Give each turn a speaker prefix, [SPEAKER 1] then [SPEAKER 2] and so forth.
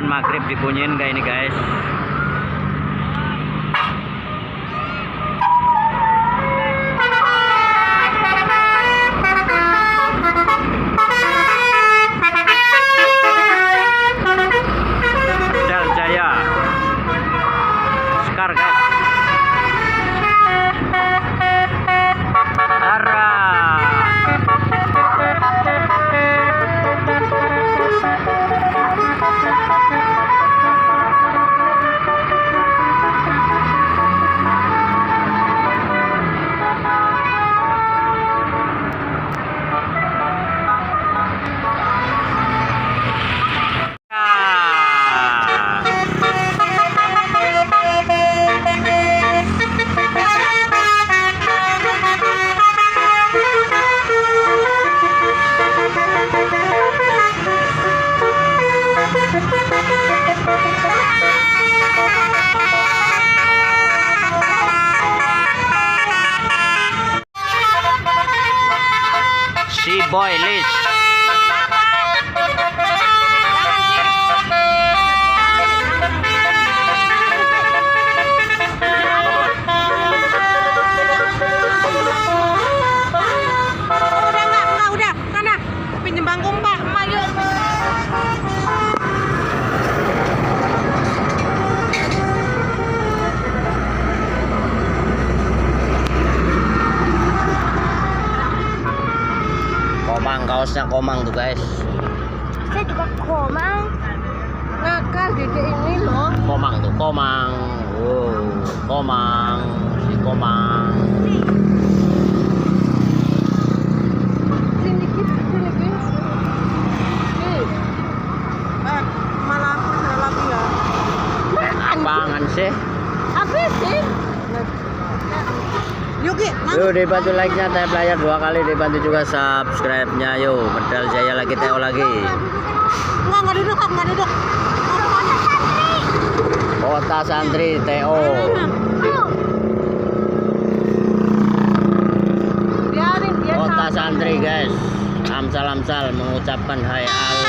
[SPEAKER 1] azan maghrib dibunyiin kayak ini guys. Del Jaya Sekar guys. Si Boy Lis.
[SPEAKER 2] Udah, mana? Pinjem bangku Mbak, Emak yuk.
[SPEAKER 1] Komang, kaosnya Komang tuh guys.
[SPEAKER 2] Saya juga Komang. Ngakal dede ini loh.
[SPEAKER 1] Komang tuh, Komang. Wow, Komang, si Komang.
[SPEAKER 2] Sini gitu, sini gitu. Nih. Malah aku udah lagi ya.
[SPEAKER 1] Apaan sih?
[SPEAKER 2] Apa sih? Yuk, Ki.
[SPEAKER 1] Yuk dibantu like-nya, tap layar 2 kali, dibantu juga subscribe-nya. Yuk, Medal Jaya lagi, TO lagi.
[SPEAKER 2] Enggak duduk, enggak duduk.
[SPEAKER 1] Kota Santri TO.
[SPEAKER 2] Biarin dia
[SPEAKER 1] Kota Santri guys. Amsal mengucapkan hai al.